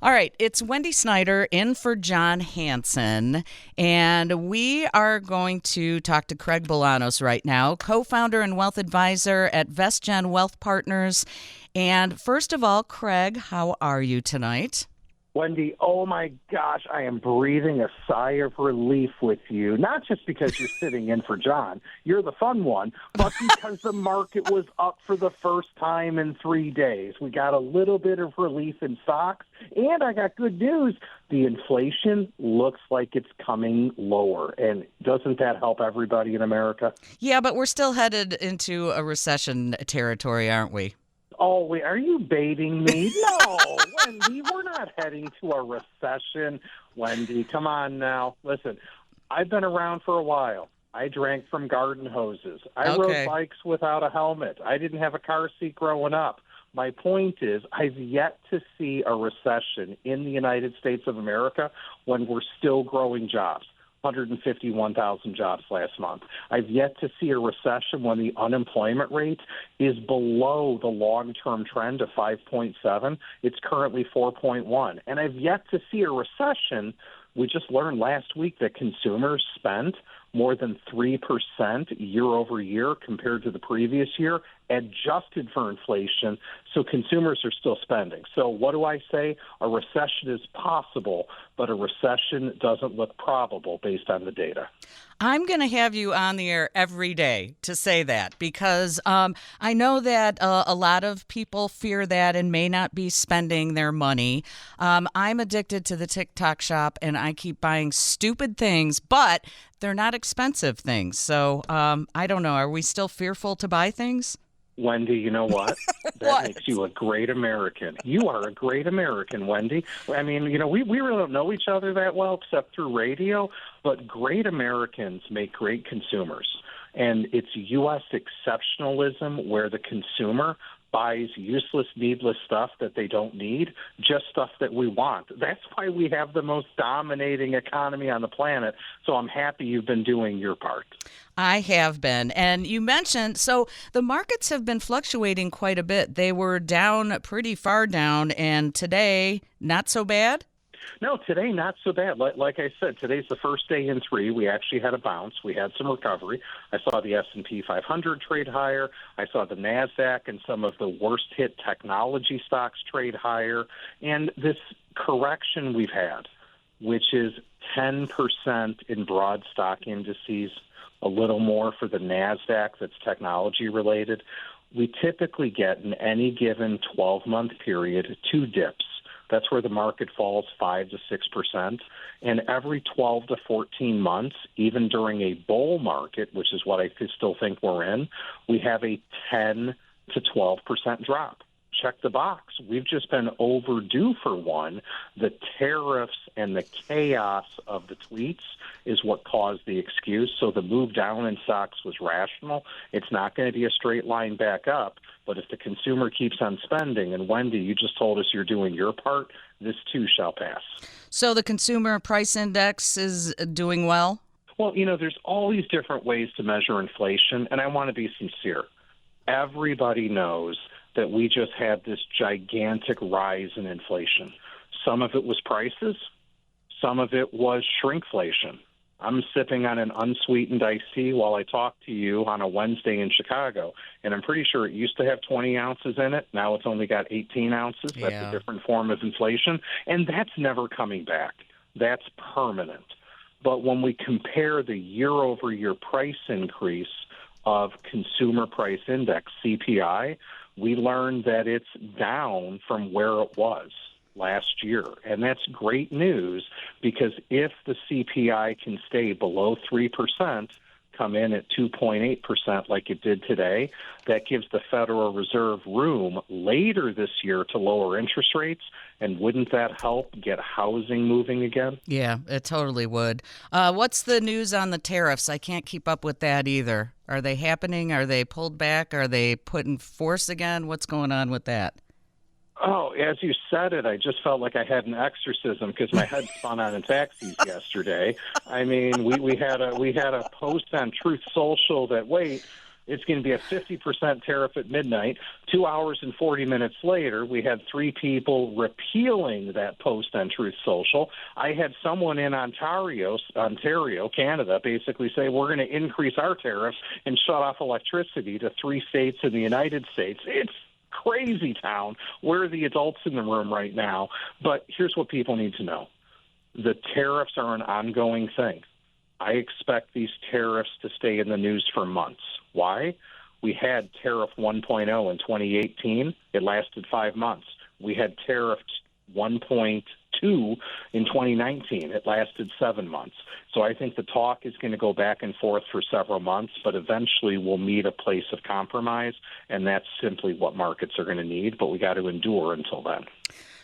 All right, it's Wendy Snyder in for John Hanson, and we are going to talk to Craig Bolanos right now, co-founder and wealth advisor at VestGen Wealth Partners. And first of all, Craig, how are you tonight? Wendy, oh my gosh, I am breathing a sigh of relief with you. Not just because you're sitting in for John, you're the fun one, but because the market was up for the first time in 3 days. We got a little bit of relief in stocks, and I got good news. The inflation looks like it's coming lower, and doesn't that help everybody in America? Yeah, but we're still headed into a recession territory, aren't we? Oh, wait, are you baiting me? No, Wendy, we're not heading to a recession. Wendy, come on now. Listen, I've been around for a while. I drank from garden hoses. I rode bikes without a helmet. I didn't have a car seat growing up. My point is, I've yet to see a recession in the United States of America when we're still growing jobs. 151,000 jobs last month. I've yet to see a recession when the unemployment rate is below the long-term trend of 5.7. It's currently 4.1. And I've yet to see a recession. We just learned last week that consumers spent more than 3% year over year compared to the previous year, adjusted for inflation. So consumers are still spending. So what do I say? A recession is possible, but a recession doesn't look probable based on the data. I'm going to have you on the air every day to say that because I know that a lot of people fear that and may not be spending their money. I'm addicted to the TikTok shop and I keep buying stupid things, but they're not expensive things. So I don't know. Are we still fearful to buy things? Wendy, you know what? That makes you a great American. You are a great American, Wendy. I mean, we really don't know each other that well except through radio, but great Americans make great consumers. And it's U.S. exceptionalism where the consumer buys useless, needless stuff that they don't need, just stuff that we want. That's why we have the most dominating economy on the planet. So I'm happy you've been doing your part. I have been. And you mentioned, so the markets have been fluctuating quite a bit. They were down pretty far down, and today, not so bad? No, today not so bad. Like I said, today's the first day in 3. We actually had a bounce. We had some recovery. I saw the S&P 500 trade higher. I saw the NASDAQ and some of the worst-hit technology stocks trade higher. And this correction we've had, which is 10% in broad stock indices, a little more for the NASDAQ that's technology-related, we typically get in any given 12-month period 2 dips. That's where the market falls 5 to 6%. And every 12 to 14 months, even during a bull market, which is what I still think we're in, we have a 10 to 12% drop. Check the box. We've just been overdue for one. The tariffs and the chaos of the tweets is what caused the excuse. So the move down in stocks was rational. It's not going to be a straight line back up. But if the consumer keeps on spending, and Wendy, you just told us you're doing your part, this too shall pass. So the consumer price index is doing well? Well, there's all these different ways to measure inflation, and I want to be sincere. Everybody knows that we just had this gigantic rise in inflation. Some of it was prices. Some of it was shrinkflation. I'm sipping on an unsweetened iced tea while I talk to you on a Wednesday in Chicago, and I'm pretty sure it used to have 20 ounces in it. Now it's only got 18 ounces. Yeah. That's a different form of inflation, and that's never coming back. That's permanent. But when we compare the year-over-year price increase of Consumer Price Index, CPI, we learned that it's down from where it was last year. And that's great news because if the CPI can stay below 3%, come in at 2.8% like it did today, that gives the Federal Reserve room later this year to lower interest rates. And wouldn't that help get housing moving again? Yeah, it totally would. What's the news on the tariffs? I can't keep up with that either. Are they happening? Are they pulled back? Are they put in force again? What's going on with that? Oh, as you said it, I just felt like I had an exorcism because my head spun on in taxis yesterday. I mean, we had a post on Truth Social that It's going to be a 50% tariff at midnight. 2 hours and 40 minutes later, we had 3 people repealing that post on Truth Social. I had someone in Ontario, Canada, basically say we're going to increase our tariffs and shut off electricity to 3 states in the United States. It's crazy town. We're the adults in the room right now. But here's what people need to know. The tariffs are an ongoing thing. I expect these tariffs to stay in the news for months. Why? We had Tariff 1.0 in 2018. It lasted 5 months. We had Tariff 1.2 in 2019. It lasted 7 months. So I think the talk is going to go back and forth for several months, but eventually we'll meet a place of compromise, and that's simply what markets are going to need, but we got to endure until then.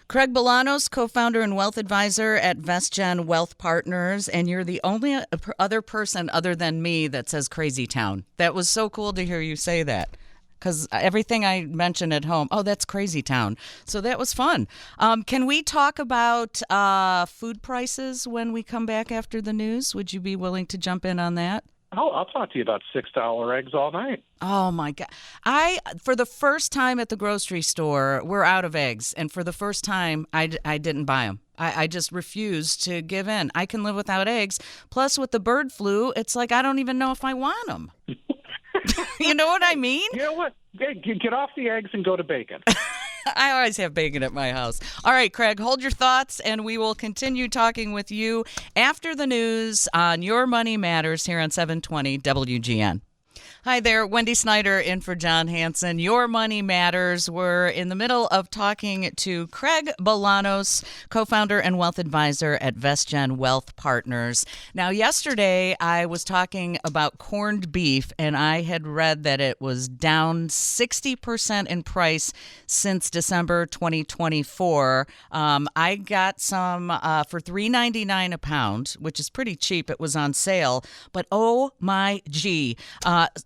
Craig Bolanos, co-founder and wealth advisor at VestGen Wealth Partners, and you're the only other person other than me that says Crazy Town. That was so cool to hear you say that, because everything I mentioned at home, oh, that's Crazy Town. So that was fun. Can we talk about food prices when we come back after the news? Would you be willing to jump in on that? I'll talk to you about $6 eggs all night. Oh, my God. For the first time at the grocery store, we're out of eggs. And for the first time, I didn't buy them. I just refused to give in. I can live without eggs. Plus, with the bird flu, it's like I don't even know if I want them. You know what I mean? You know what? Get off the eggs and go to bacon. I always have bacon at my house. All right, Craig, hold your thoughts, and we will continue talking with you after the news on Your Money Matters here on 720 WGN. Hi there, Wendy Snyder in for John Hanson. Your Money Matters. We're in the middle of talking to Craig Bolanos, co-founder and wealth advisor at VestGen Wealth Partners. Now, yesterday I was talking about corned beef, and I had read that it was down 60% in price since December 2024. I got some for $3.99 a pound, which is pretty cheap. It was on sale, but oh my gee.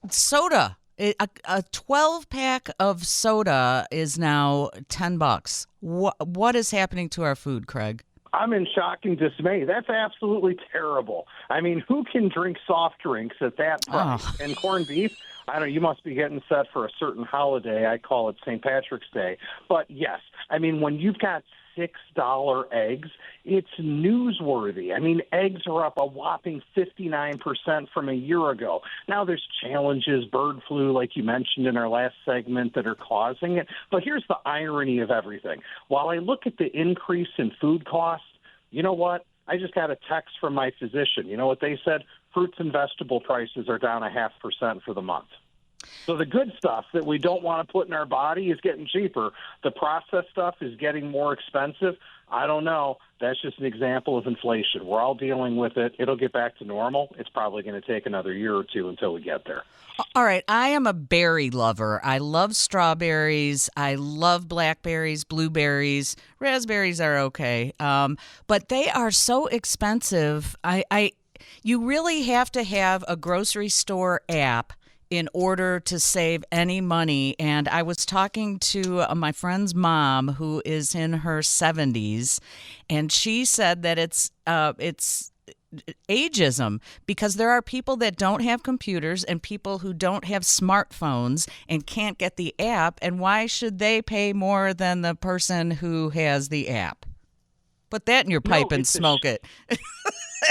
Soda, a 12-pack of soda is now $10. What is happening to our food, Craig? I'm in shock and dismay. That's absolutely terrible. I mean, who can drink soft drinks at that price? Oh. And corned beef? I don't know, you must be getting set for a certain holiday. I call it St. Patrick's Day. But yes, I mean, when you've got $6 eggs, it's newsworthy. I mean, eggs are up a whopping 59% from a year ago. Now there's challenges, bird flu, like you mentioned in our last segment, that are causing it. But here's the irony of everything. While I look at the increase in food costs, you know what? I just got a text from my physician. You know what they said? Fruits and vegetable prices are down 0.5% for the month. So the good stuff that we don't want to put in our body is getting cheaper. The processed stuff is getting more expensive. I don't know. That's just an example of inflation. We're all dealing with it. It'll get back to normal. It's probably going to take another year or two until we get there. All right. I am a berry lover. I love strawberries. I love blackberries, blueberries. Raspberries are okay. But they are so expensive. You really have to have a grocery store app in order to save any money. And I was talking to my friend's mom, who is in her 70s, and she said that it's ageism, because there are people that don't have computers and people who don't have smartphones and can't get the app. And why should they pay more than the person who has the app? Put that in your pipe and smoke it.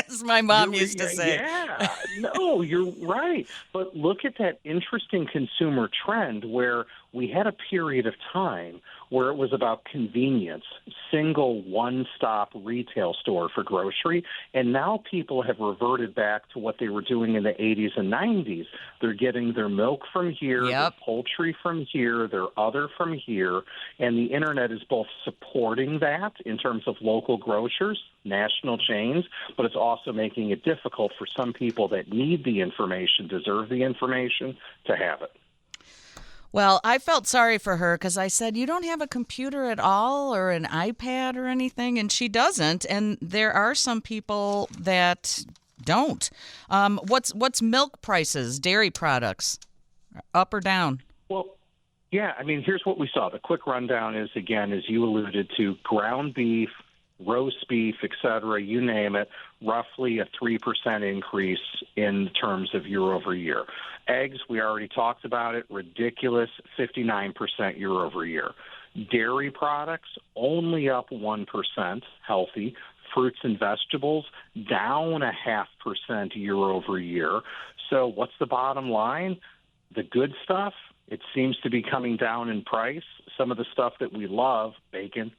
As my mom used to say. Yeah, no, you're right. But look at that interesting consumer trend where we had a period of time where it was about convenience, single one-stop retail store for grocery, and now people have reverted back to what they were doing in the 80s and 90s. They're getting their milk from here, their poultry from here, their other from here, and the internet is both supporting that in terms of local grocers, national chains, but it's also making it difficult for some people that need the information, deserve the information, to have it. Well, I felt sorry for her because I said, you don't have a computer at all or an iPad or anything, and she doesn't. And there are some people that don't. What's milk prices, dairy products, up or down? Well, yeah, I mean, here's what we saw. The quick rundown is, again, as you alluded to, ground beef, roast beef, et cetera, you name it, roughly a 3% increase in terms of year over year. Eggs, we already talked about it, ridiculous, 59% year over year. Dairy products, only up 1%, healthy. Fruits and vegetables, down 0.5% year over year. So what's the bottom line? The good stuff, it seems to be coming down in price. Some of the stuff that we love, bacon,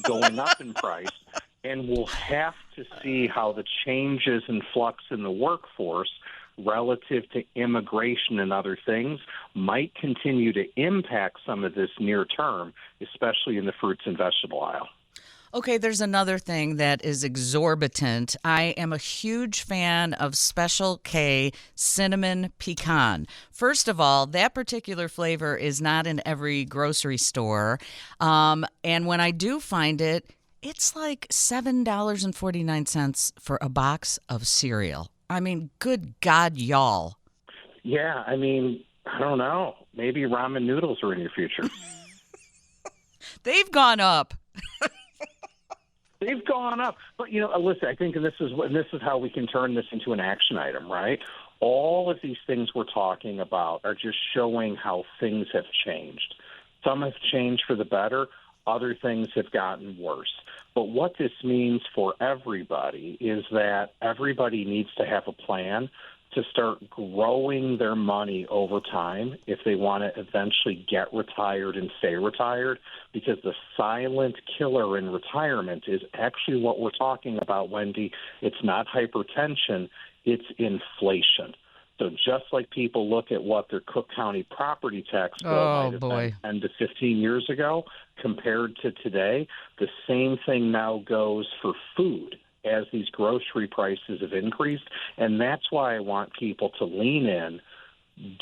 going up in price. And we'll have to see how the changes and flux in the workforce relative to immigration and other things might continue to impact some of this near term, especially in the fruits and vegetable aisle. Okay, there's another thing that is exorbitant. I am a huge fan of Special K cinnamon pecan. First of all, that particular flavor is not in every grocery store. And when I do find it, it's like $7.49 for a box of cereal. I mean, good God, y'all. Yeah, I mean, I don't know. Maybe ramen noodles are in your future. They've gone up. They've gone up. But, listen, I think this is how we can turn this into an action item, right? All of these things we're talking about are just showing how things have changed. Some have changed for the better. Other things have gotten worse. But what this means for everybody is that everybody needs to have a plan to start growing their money over time if they want to eventually get retired and stay retired, because the silent killer in retirement is actually what we're talking about, Wendy. It's not hypertension, it's inflation. So just like people look at what their Cook County property tax bill might have been 10 to 15 years ago compared to today, the same thing now goes for food as these grocery prices have increased. And that's why I want people to lean in,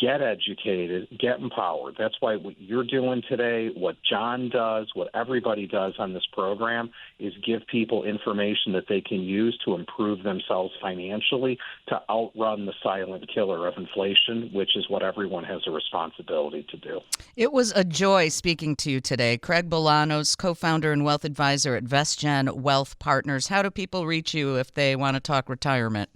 get educated, get empowered. That's why what you're doing today, what John does, what everybody does on this program is give people information that they can use to improve themselves financially to outrun the silent killer of inflation, which is what everyone has a responsibility to do. It was a joy speaking to you today. Craig Bolanos, co-founder and wealth advisor at VestGen Wealth Partners. How do people reach you if they want to talk retirement?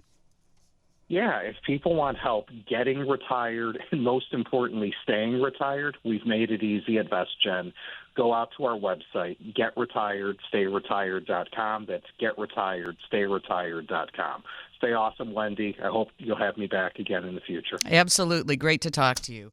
Yeah, if people want help getting retired and most importantly staying retired, we've made it easy at VestGen. Go out to our website, getretiredstayretired.com. That's getretiredstayretired.com. Stay awesome, Wendy. I hope you'll have me back again in the future. Absolutely. Great to talk to you.